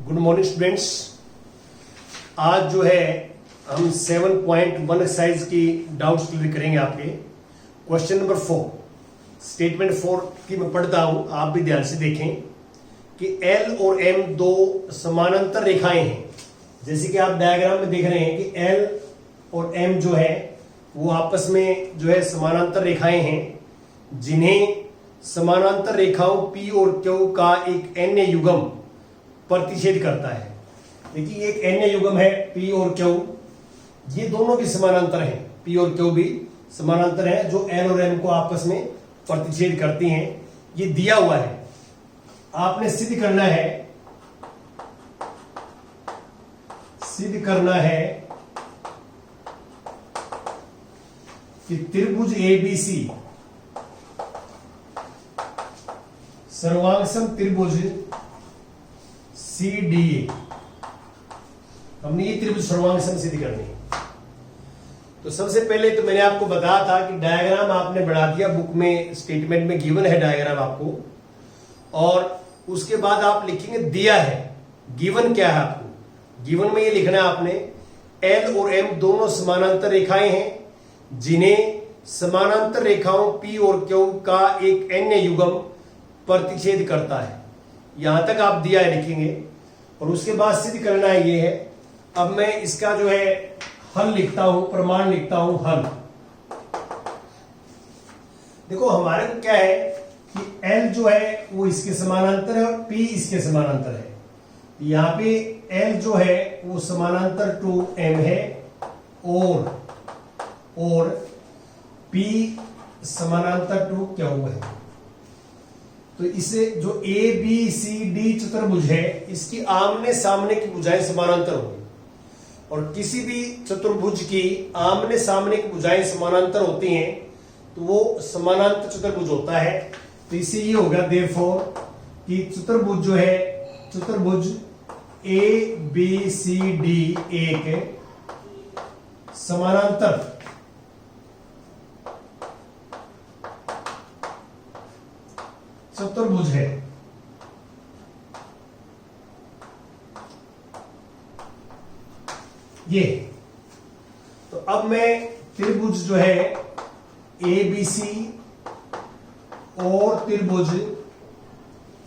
Good morning students. आज जो है हम 7.1 एक्सरसाइज की डाउट्स क्लियर करेंगे आपके। क्वेश्चन नंबर 4 स्टेटमेंट 4 की मैं पढ़ता हूं, आप भी ध्यान से देखें कि L और M दो समानांतर रेखाएं हैं। जैसे कि आप डायग्राम में देख रहे हैं कि L और M जो है वो आपस में जो है समानांतर रेखाएं हैं, जिन्हें समानांतर रेखाओं P और Q का एक अन्य युग्म प्रतिच्छेद करता है। देखिए एक अन्य युग्म है P और Q, ये दोनों भी समानांतर हैं, P और Q भी समानांतर है जो L और M को आपस में प्रतिच्छेद करती हैं। ये दिया हुआ है, आपने सिद्ध करना है कि त्रिभुज ABC सर्वांगसम त्रिभुज CDA, हमने ये त्रिभुज सर्वांगसम सिद्ध करनी है। तो सबसे पहले तो मैंने आपको बताया था कि डायग्राम आपने बना दिया, बुक में स्टेटमेंट में गिवन है डायग्राम आपको, और उसके बाद आप लिखेंगे दिया है। गिवन क्या है आपको? गिवन में ये लिखना है आपने L और M दोनों समानांतर रेखाएं हैं, जिन्हें समानांतर रेखाओं P और Q का एक अन्य युग्म प्रतिच्छेद करता है। यहां तक आप दिया है लिखेंगे, और उसके बाद सिद्ध करना है ये है। अब मैं इसका जो है हल लिखता हूं, प्रमाण लिखता हूं हल। देखो हमारे को क्या है कि L जो है वो इसके समानांतर है और P इसके समानांतर है। यहां पे L जो है वो समानांतर टू M है और P समानांतर टू Q है। तो इसे जो ABCD चतुर्भुज है, इसकी आमने सामने की भुजाएं समानांतर होगी, और किसी भी चतुर्भुज की आमने सामने की भुजाएं समानांतर होती हैं तो वो समानांतर चतुर्भुज होता है। तो इसे ये होगा देयरफॉर कि चतुर्भुज जो है, चतुर्भुज ABCD एक समानांतर चतुर्भुज है। ये तो अब मैं त्रिभुज जो है ABC और त्रिभुज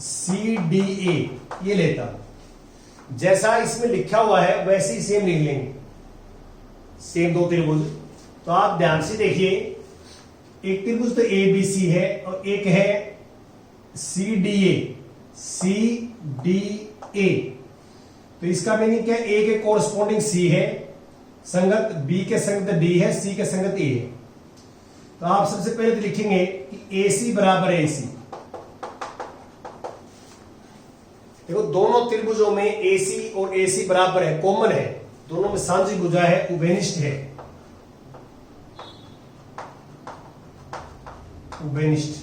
CDA ये लेता हूं। जैसा इसमें लिखा हुआ है वैसे ही सेम लिख लेंगे, सेम दो त्रिभुज। तो आप ध्यान से देखिए, एक त्रिभुज तो ABC है और एक है CDA। तो इसका मीनिंग क्या है? A के कोरस्पॉन्डिंग C है, संगत B के संगत D है, C के संगत A है। तो आप सबसे पहले तो लिखेंगे कि AC बराबर है AC। देखो दोनों त्रिभुजों में AC और AC बराबर है, कॉमन है, दोनों में साझी भुजा है, उभयनिष्ठ है, उभयनिष्ठ।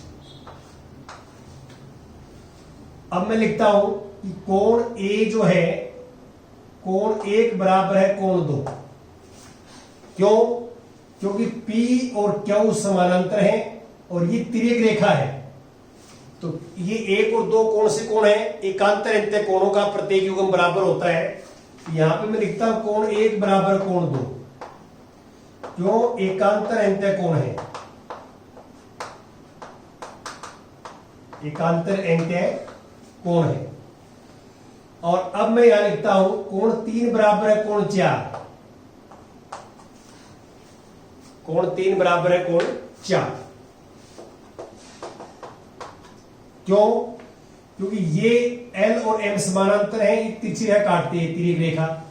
अब मैं लिखता हूं कि कोण A जो है, कोण 1 बराबर है कोण 2। क्यों? क्योंकि P और Q समानांतर हैं और ये तिर्यक रेखा है। तो ये 1 और 2 कोण से कोण है, एकांतर अंत्य कोणों का प्रत्येक युग्म बराबर होता है। यहां पे मैं लिखता हूं कोण 1 बराबर कोण 2। क्यों? एकांतर अंत्य कोण है, एकांतर अंत्य कोण है। और अब मैं यहां लिखता हूं कोण 3 बराबर है कोण 4। कोण 3 बराबर है कोण 4। क्यों? क्योंकि ये L और M समानांतर है, एक तिरछी रेखा काटती है, तिर्यक रेखा,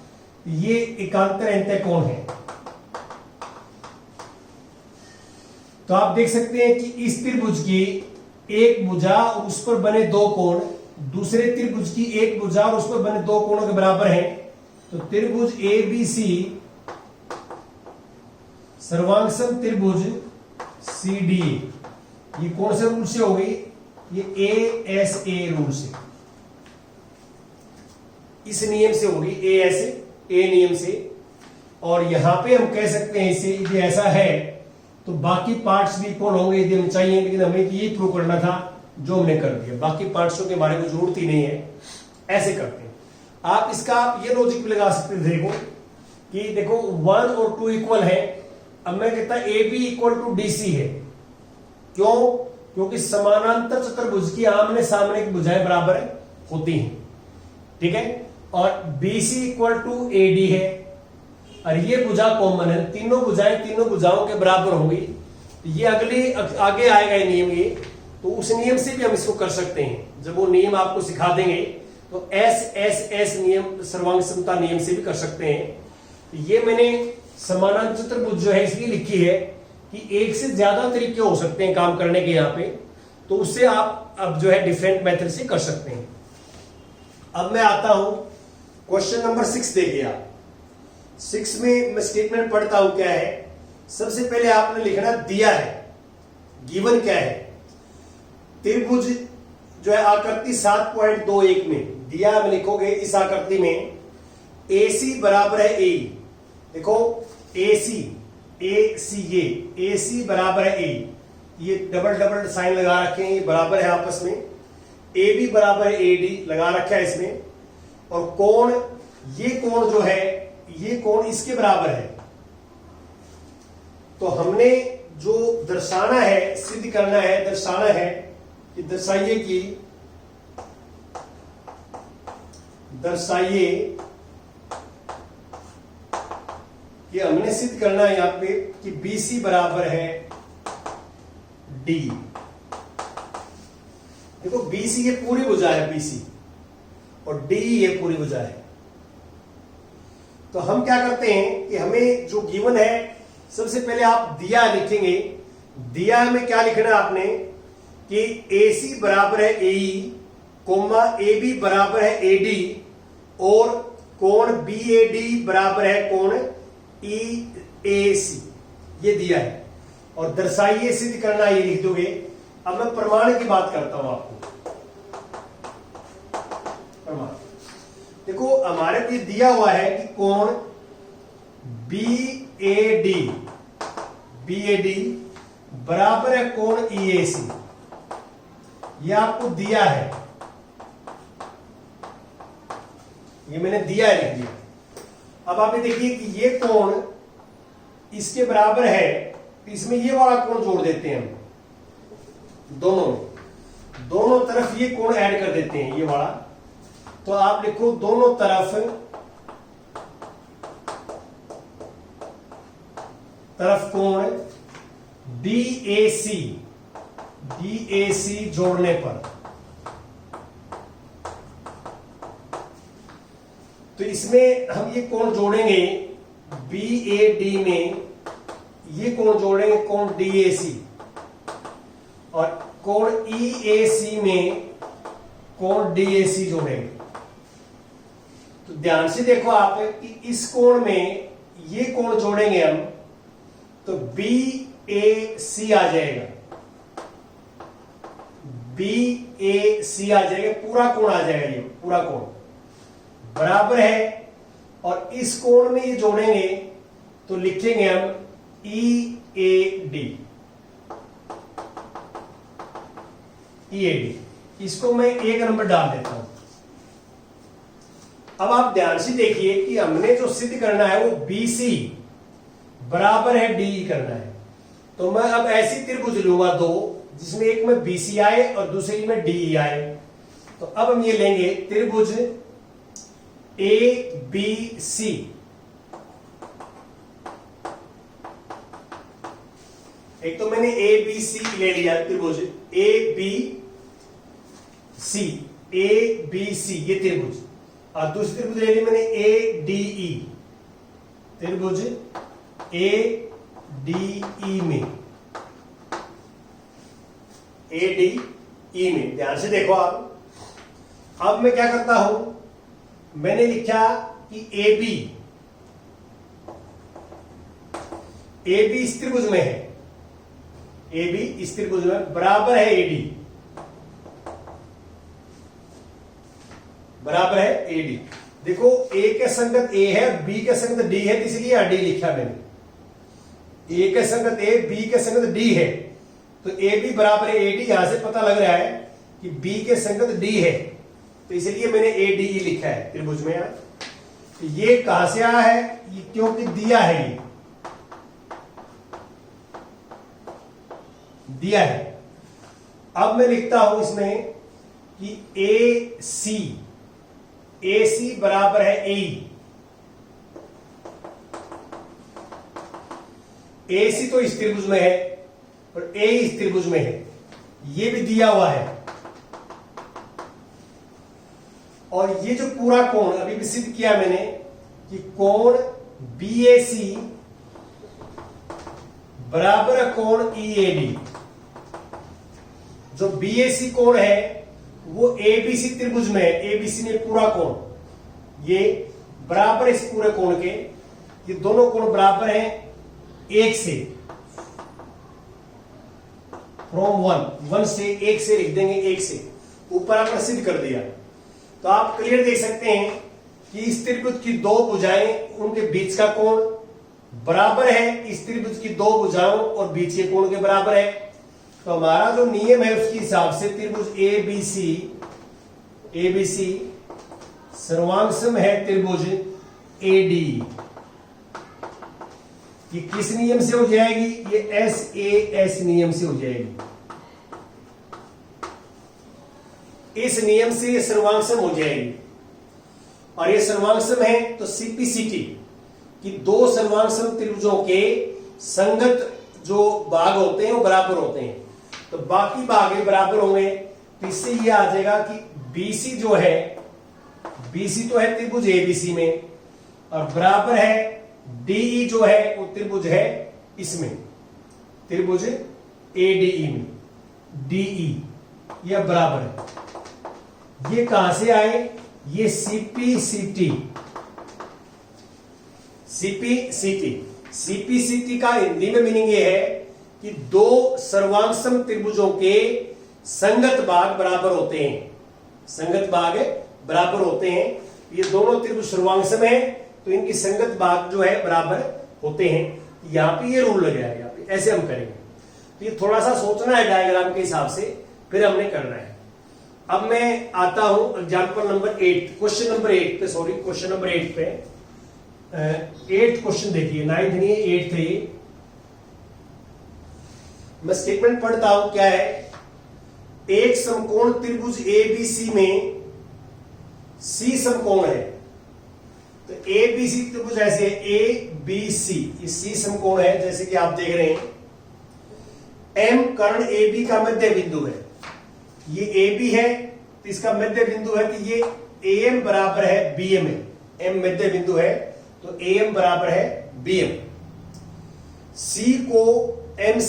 ये एकांतर अंत्य कोण है। तो आप देख सकते हैं कि इस त्रिभुज की एक भुजा और उस पर बने दो कोण दूसरे त्रिभुज की एक भुजा और उस पर बने दो कोणों के बराबर हैं। तो त्रिभुज ABC सर्वांगसम त्रिभुज CDA ये कौन से रूल से होगी? ये ASA रूल से, इस नियम से होगी, ASA नियम से। और यहां पे हम कह सकते हैं इसे, यदि ऐसा है तो बाकी पार्ट्स भी इक्वल होंगे यदि हम चाहिए, लेकिन हमें ये प्रूव करना था जो हमने कर दिया, बाकी पार्ट्सों के बारे में जरूरत ही नहीं है, ऐसे करते हैं। आप इसका आप ये लॉजिक भी लगा सकते थे, देखो कि देखो 1 और 2 इक्वल है। अब मैं कहता A B equal to D C है। क्यों? क्योंकि समानांतर चतुर्भुज की आमने सामने की भुजाएं बराबर होती हैं, ठीक है। और B C equal to A D है, और ये भुजा कॉमन है, तीनों भुजाएं तीनों भुजाओं के बराबर होंगी। ये अगली आगे आएगा ये नियम, ये तो उस नियम से भी हम इसको कर सकते हैं। जब वो नियम आपको सिखा देंगे तो एस एस एस नियम, सर्वांग समता नियम से भी कर सकते हैं। ये मैंने समानांतर चतुर्भुज जो है इसलिए लिखी है कि एक से ज्यादा तरीके हो सकते हैं काम करने के यहाँ पे, तो उससे आप अब जो है डिफरेंट मेथड से कर सकते हैं। अब मैं आता हूं क्वेश्चन नंबर 6, देखिए आप 6 में मैं स्टेटमेंट पढ़ता हूं क्या है। सबसे पहले आपने लिखना दिया है, गिवन क्या है। त्रिभुज जो है आकृति 7.21 में दिया में लिखोगे, इस आकृति में AC बराबर है ए, देखो AC AC बराबर है ए, ये डबल डबल साइन लगा रखे हैं, ये बराबर है आपस में। AB बराबर है AD लगा रखा है इसमें। और कोण, ये कोण जो है ये कोण इसके बराबर है। तो हमने जो दर्शाना है, सिद्ध करना है, दर्शाना है कि दर्शाइए कि हमने सिद्ध करना है यहां पे कि BC बराबर है D। देखो BC ये पूरी भुजा है BC, और D ये पूरी भुजा है। तो हम क्या करते हैं कि हमें जो गिवन है, सबसे पहले आप दिया लिखेंगे। दिया में क्या लिखना है आपने कि AC बराबर है AE, कोमा AB बराबर है AD, और कोण BAD बराबर है कोण EAC, ये दिया है। और दर्शाइए, सिद्ध करना, ये लिख दोगे। अब मैं प्रमाण की बात करता हूं आपको। प्रमाण देखो, हमारे को दिया हुआ है कि कोण BAD बराबर है कोण EAC, ये आपको दिया है, ये मैंने दिया है, लिख दिया। अब आप ये देखिए कि ये कोण इसके बराबर है, तो इसमें ये वाला कोण जोड़ देते हैं हम, दोनों तरफ ये कोण ऐड कर देते हैं, ये वाला। तो आप लिखो दोनों तरफ कोण DAC जोड़ने पर, तो इसमें हम ये कोण जोड़ेंगे BAD में, ये कोण जोड़ेंगे कोण DAC, और कोण EAC में कोण DAC जोड़ेंगे। तो ध्यान से देखो आप कि इस कोण में ये कोण जोड़ेंगे हम, तो BAC आ जाएगा, BAC आ जाएगा, पूरा कोण आ जाएगा, ये पूरा कोण बराबर है। और इस कोण में ये जोड़ेंगे तो लिखेंगे हम EAD। इसको मैं 1 नंबर डाल देता हूं। अब आप ध्यान से देखिए कि हमने जो सिद्ध करना है वो BC बराबर है DE करना है। तो मैं अब ऐसी त्रिभुज लूंगा दो, जिसमें एक में BC आए और दूसरी में DE आए। तो अब हम ये लेंगे त्रिभुज ABC, एक तो मैंने ABC ले लिया त्रिभुज ABC ये त्रिभुज, और दूसरी त्रिभुज ले ली मैंने ADE, त्रिभुज ADE में, ADE में ध्यान से देखो आप। अब मैं क्या करता हूं, मैंने लिखा कि AB इस त्रिभुज में है, AB इस त्रिभुज में बराबर है AD, बराबर है AD। देखो A के संगत A है, B के संगत D है, इसलिए D लिखा मैंने। A के संगत A, B के संगत D है, तो AB बराबर है AD। यहां से पता लग रहा है कि B के संगत D है, तो इसलिए मैंने ADE लिखा है त्रिभुज में। तो ये कहां से आया है, ये क्योंकि दिया है, ये दिया है। अब मैं लिखता हूं इसमें कि AC बराबर है AE। AC तो इस त्रिभुज में है और AE इस त्रिभुज में है, ये भी दिया हुआ है। और ये जो पूरा कोण अभी भी सिद्ध किया मैंने कि कोण BAC बराबर है कोण EAD। जो BAC कोण है वो ABC त्रिभुज में है, ABC ने पूरा कोण ये बराबर इस पूरे कोण के, ये दोनों कोण बराबर हैं 1 से, फ्रॉम 1 से 1 से लिख देंगे, 1 से ऊपर आपने सिद्ध कर दिया। तो आप क्लियर देख सकते हैं कि इस त्रिभुज की दो भुजाएं, उनके बीच का कोण बराबर है इस त्रिभुज की दो भुजाओं और बीच के कोण के बराबर है। तो हमारा जो नियम है उसके हिसाब से त्रिभुज ABC सर्वांगसम है त्रिभुज ADE। ये किस नियम से हो जाएगी, ये SAS नियम से हो जाएगी। इस नियम से ये सर्वांगसम हो जाएगी। और ये सर्वांगसम है तो CPCT कि दो सर्वांगसम त्रिभुजों के संगत जो भाग होते हैं वो बराबर होते हैं, तो बाकी भाग भी बराबर होंगे। तो इससे ये आ जाएगा कि BC जो है, BC तो है त्रिभुज ABC में और बराबर है DE जो है वो त्रिभुज है इसमें, त्रिभुज ADE में, DE यह बराबर है। ये कहां से आए, ये CPCT का हिंदी में मीनिंग ये है कि दो सर्वांगसम त्रिभुजों के संगत भाग बराबर होते हैं, संगत भाग बराबर होते हैं। ये दोनों त्रिभुज सर्वांगसम है तो इनकी संगत भाग जो है बराबर होते हैं। यहां पे ये रूल लग जाएगा, ऐसे हम करेंगे। तो ये थोड़ा सा सोचना है डायग्राम के हिसाब से, फिर हमने करना है। अब मैं आता हूं एग्जाम्पल नंबर 8, क्वेश्चन नंबर 8 पे, सॉरी क्वेश्चन नंबर 8 पे। 8th क्वेश्चन देखिए, 9th नहीं है, 8th है ये। मैं स्टेटमेंट पढ़ता हूं, क्या है, एक समकोण त्रिभुज ABC में C समकोण है। तो ABC त्रिभुज ऐसे है, ABC, ये C समकोण है जैसे कि आप देख रहे हैं। M कर्ण AB का मध्य बिंदु है, ये AB है तो इसका मध्य बिंदु है, तो ये AM बराबर है BM है। M मध्य बिंदु है तो AM बराबर है BM। C को M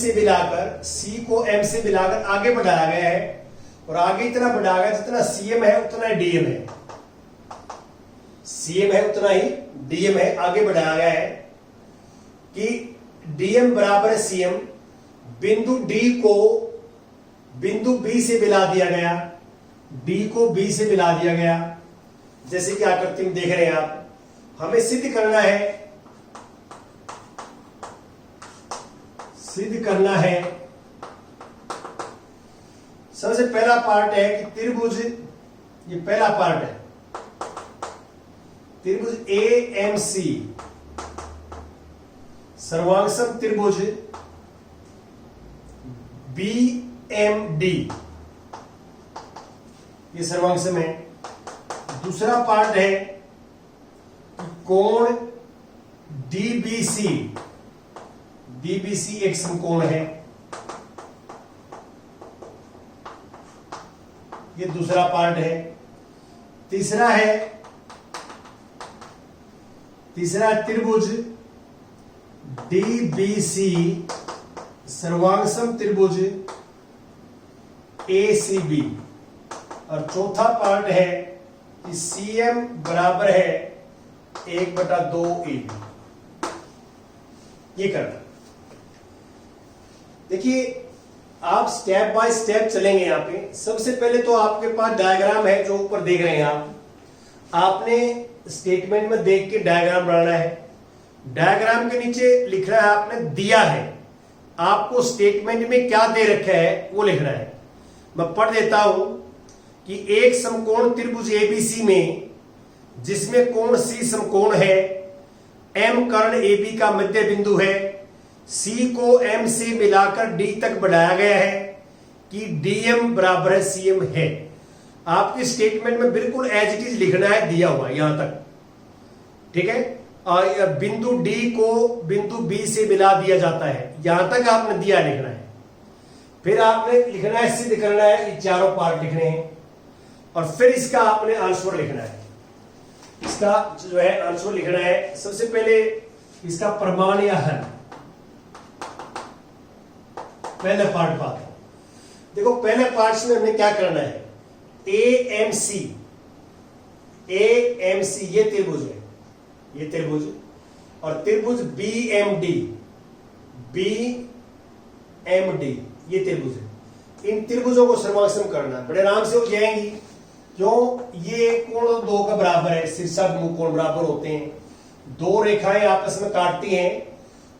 से मिलाकर आगे बढ़ाया गया है और आगे इतना बढ़ाया गया जितना CM है उतना ही DM है, CM है उतना ही DM है। आगे बढ़ाया गया है कि DM बराबर है CM। बिंदु D को बिंदु B से मिला दिया गया, D को B से मिला दिया गया, जैसे कि आकृति में देख रहे हैं आप। हमें सिद्ध करना है, सबसे पहला पार्ट है कि त्रिभुज, ये पहला पार्ट है, त्रिभुज AMC सर्वांगसम त्रिभुज BMD, ये सर्वांगसम है। दूसरा पार्ट है कोण DBC एक समकोण है, ये दूसरा पार्ट है। तीसरा त्रिभुज DBC सर्वांगसम त्रिभुज ACB। और चौथा पार्ट है कि CM बराबर है 1/2 AB। ये करना, देखिए आप स्टेप बाय स्टेप चलेंगे। यहां पे सबसे पहले तो आपके पास डायग्राम है जो ऊपर देख रहे हैं आप, आपने स्टेटमेंट में देख के डायग्राम बनाना है। डायग्राम के नीचे लिखना है आपने दिया है, आपको स्टेटमेंट में क्या दे रखा है वो लिखना है। मैं पढ़ देता हूं कि एक समकोण त्रिभुज एबीसी में जिसमें कोण सी समकोण है, एम कर्ण एबी का मध्य बिंदु है, सी को एम से मिलाकर डी तक बढ़ाया गया है कि डीएम बराबर है सीएम है। आपकी स्टेटमेंट में बिल्कुल एज इट इज लिखना है, दिया हुआ यहां तक, ठीक है। बिंदु डी को बिंदु बी से मिला दिया जाता है, यहां तक आपने दिया लिखना है। फिर आपने लिखना है, सिद्ध करना है, ये चारों पार्ट लिखने हैं और फिर इसका आपने आंसर लिखना है। इसका जो है आंसर लिखना है। सबसे पहले इसका प्रमाण या हल, पहले पार्ट बात देखो। पहले पार्ट में हमने क्या करना है, एएमसी ये त्रिभुज है, ये त्रिभुज, और त्रिभुज बीएमडी ये त्रिभुज है। इन त्रिभुजों को सर्वांगसम करना बड़े आराम से हो जाएंगी, क्यों, ये कोण दो का बराबर है, शीर्षाभिमुख कोण बराबर होते हैं। दो रेखाएं आपस में काटती हैं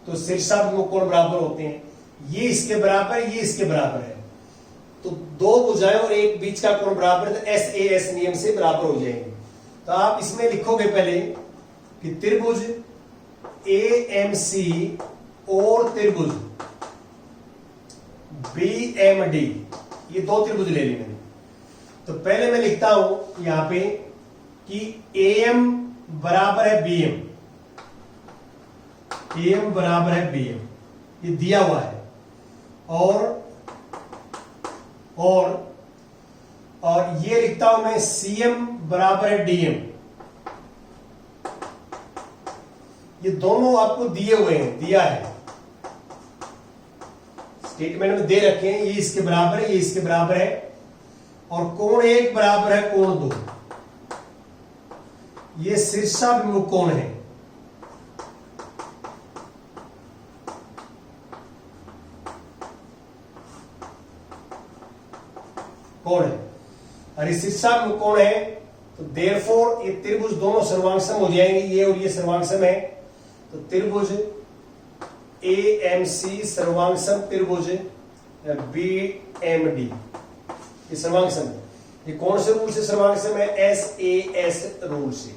तो शीर्षाभिमुख कोण बराबर होते हैं। ये इसके बराबर है, ये इसके बराबर है, तो दो भुजाएं और एक बीच का कोण बराबर है, तो एस नियम से बराबर हो जाएंगे। तो आप इसमें लिखोगे पहले कि त्रिभुज एएमसी और त्रिभुज बीएमडी, ये दो त्रिभुज ले ली मैंने। तो पहले मैं लिखता हूं यहां पे कि एएम बराबर है बीएम, एएम बराबर है बीएम, ये दिया हुआ है। और ये लिखता हूं मैं सीएम बराबर है डीएम, ये दोनों आपको दिए हुए हैं, दिया है, स्टेटमेंट में दे रखे हैं। ये इसके बराबर है, ये इसके बराबर है, और कोण एक बराबर है कोण दो, ये शीर्षाभिमुख कोण है। कोण है और ये शीर्षाभिमुख कोण है, तो देयरफॉर ये त्रिभुज दोनों सर्वांगसम हो जाएंगे, ये और ये सर्वांगसम है। तो त्रिभुज एएमसी सर्वांगसम त्रिभुज बीएमडी ये सर्वांगसम है। ये कौन से रूल से सर्वांगसम है, एसएएस रूल से।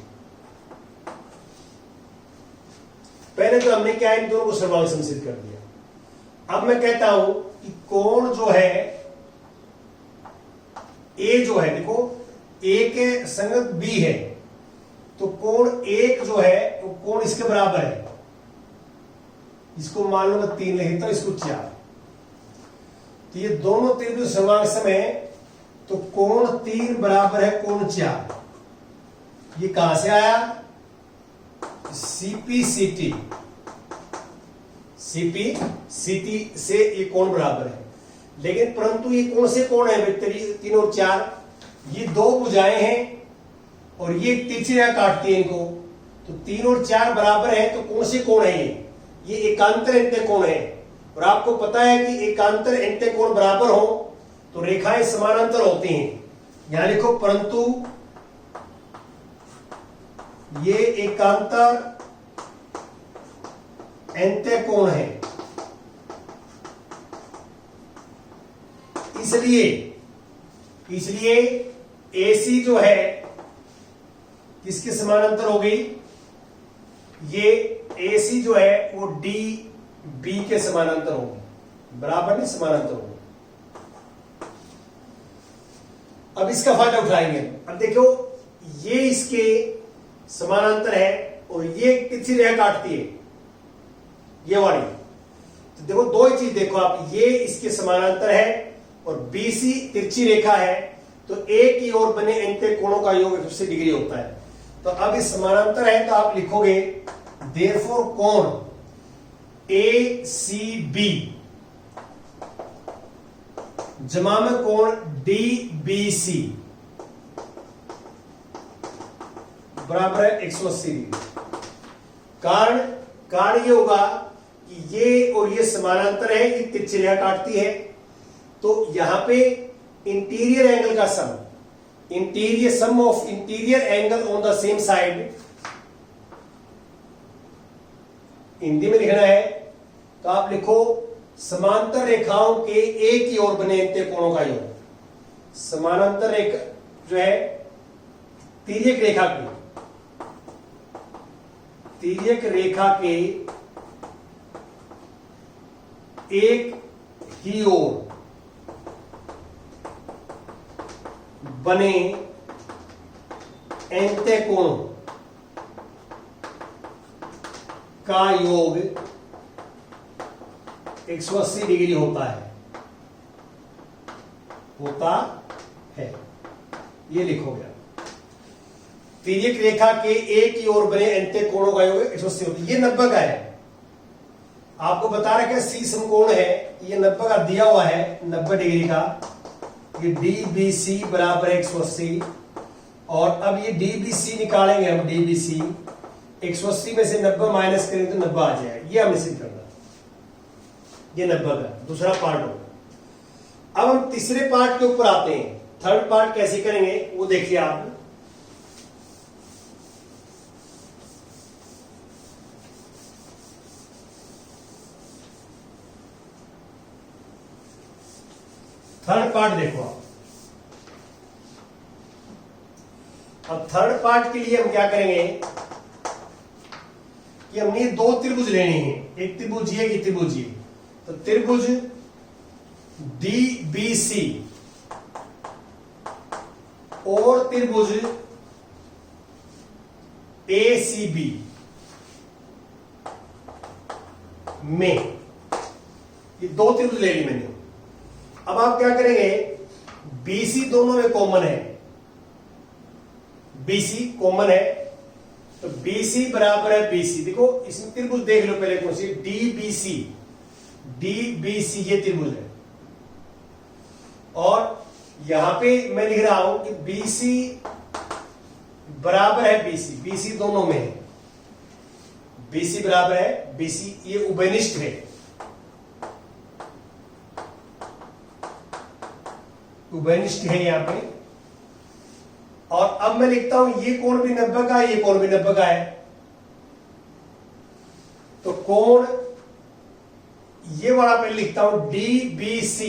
पहले तो हमने क्या इन दोनों को सर्वांगसम सिद्ध कर दिया। अब मैं कहता हूं कि कोण जो है ए जो है, देखो ए के संगत बी है, तो कोण एक जो है वो कोण इसके बराबर है, इसको मान लो मैं 3 लिखता हूं, इसको 4। तो ये दोनों त्रिभुज सर्वांगसम है, तो कोण 3 बराबर है कोण 4। ये कहां से आया, सीपी सीटी से ये कोण बराबर है। लेकिन परंतु ये कौन से कोण है, 3 और 4, ये दो भुजाएं हैं और ये तिरछी रेखा काटती है इनको, तो 3 और 4 बराबर है, तो कौन से कोण है ये एकांतर अंत्य कोण है। और आपको पता है कि एकांतर अंत्य कोण बराबर हो तो रेखाएं समानांतर होती हैं। यहां लिखो परंतु ये एकांतर अंत्य कोण है, इसलिए AC जो है किसके समानांतर हो गई, ये AC जो है वो DB के समानांतर होगी, बराबर नहीं समानांतर होगी। अब इसका फायदा उठाएंगे। अब देखो ये इसके समानांतर है और ये कितनी रेखा काटती है, ये वाली। तो देखो दो ही चीज देखो आप, ये इसके समानांतर है और BC तिरछी रेखा है, तो एक की ओर बने अंत्य कोणों का योग 180 डिग्री होता है। तो अब इस समानांतर है, तो आप लिखोगे देयरफॉर कोण ACB जमा में कोण DBC बराबर है 180 डिग्री। कारण ये होगा कि ये और ये समानांतर है, ये तिरछी रेखा काटती है, तो यहां पे इंटीरियर एंगल का sum of interior angle on the same side, Hindi में लिखना है तो आप लिखो समांतर रेखाओं के एक ही ओर बने अंत्य कोणों का योग। समानांतर रेखा जो है तिर्यक रेखा के एक ही ओर बने एंतेकोणों का योग 180 डिग्री होता है। ये लिखोगे आप। तिर्यक रेखा के एक ही ओर बने एंतेकोणों का योग 180 होता है। ये 90 का है। आपको बता रखा है सी समकोण है, ये 90 का दिया हुआ है, 90 डिग्री का। ये DBC बराबर 180 और अब ये DBC निकालेंगे हम। DBC 180 में से 90 माइनस करें तो 90 आ जाएगा। ये हमें सिद्ध करना, ये 90 का दूसरा पार्ट होगा। अब हम तीसरे पार्ट के ऊपर आते हैं। थर्ड पार्ट कैसे करेंगे वो देखिए आप। थर्ड पार्ट देखो आप। अब थर्ड पार्ट के लिए हम क्या करेंगे कि हमने दो त्रिभुज लेने हैं, एक त्रिभुज ये, एक त्रिभुज ये। तो त्रिभुज DBC और त्रिभुज ACB में, ये दो त्रिभुज ले ली मैंने। अब आप क्या करेंगे, BC दोनों में कॉमन है, BC कॉमन है, तो BC बराबर है BC। देखो इसमें त्रिभुज देख लो पहले कौन सी, DBC ये त्रिभुज है। और यहां पे मैं लिख रहा हूं कि BC बराबर है BC दोनों में है, BC बराबर है BC, ये उभयनिष्ठ है, उभयनिष्ठ है यहां पे। और अब मैं लिखता हूं ये कोण भी 90 का है, ये कोण भी 90 का है। तो कोण ये वाला मैं लिखता हूं DBC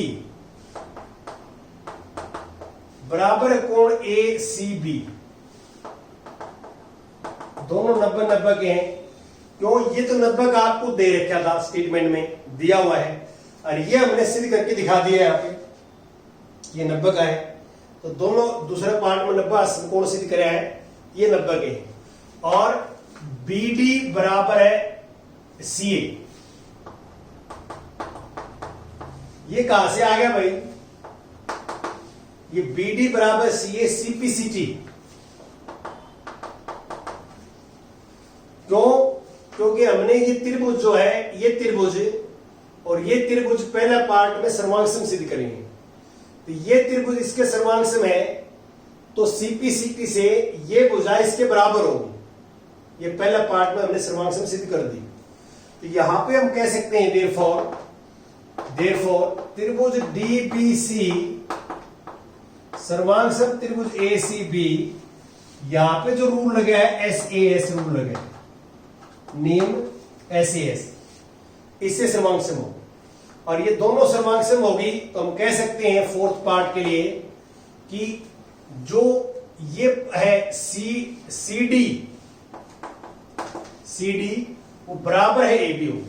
बराबर है कोण ACB। दोनों 90-90 के हैं। क्यों, ये तो 90 का आपको दे रखा था, स्टेटमेंट में दिया हुआ है, और ये हमने सिद्ध करके दिखा दिया है यहां पे, ये 90 का है। तो दोनों दूसरे पार्ट में 90 कोण सिद्ध कराया है, ये 90 के हैं। और BD बराबर है CA। ये कहां से आ गया भाई, ये BD बराबर CA CPCT। क्यों, क्योंकि हमने ये त्रिभुज जो है, ये त्रिभुज और ये त्रिभुज पहला पार्ट में सर्वांगसम सिद्ध करेंगे। तो ये त्रिभुज इसके सर्वांगसम है, तो CPCT से ये भुजा इसके बराबर होगी। ये पहला पार्ट में हमने सर्वांगसम सिद्ध कर दी। तो यहां पे हम कह सकते हैं देयरफॉर त्रिभुज DBC सर्वांगसम त्रिभुज ACB, यहां पे जो रूल लगा है SAS रूल लगा है, नियम SAS, इससे सर्वांगसम हो। और ये दोनों सर्वांगसम होगी तो हम कह सकते हैं फोर्थ पार्ट के लिए कि जो ये है CD वो बराबर है AB हो,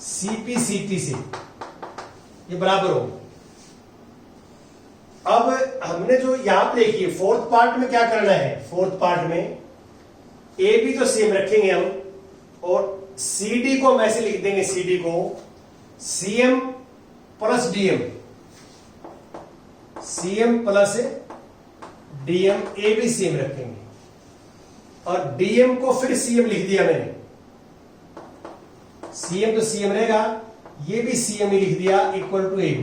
CPCT से ये बराबर हो। अब हमने जो यहां पे देखिए फोर्थ पार्ट में क्या करना है, फोर्थ पार्ट में AB तो सेम रखेंगे हम, और CD को हम ऐसे लिख देंगे, CD को CM plus DM, CM plus DM, AB same रखेंगे। और DM को फिर CM लिख दिया मैंने, CM तो CM रहेगा, ये भी CM ही लिख दिया इक्वल टू AB।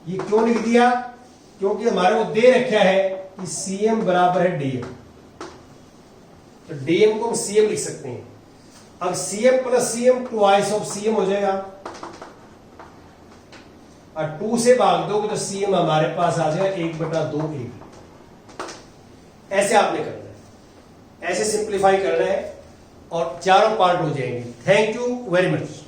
ये क्यों लिख दिया, क्योंकि हमारे को दे रखा है कि CM बराबर है DM, तो DM को हम CM लिख सकते हैं। अब CM plus CM twice of CM हो जाएगा, और 2 से भाग दोगे तो CM हमारे पास आ जाएगा 1/2 AB। ऐसे आपने करना है, ऐसे सिंप्लीफाई करना है और चारों पार्ट हो जाएंगे। Thank you very much.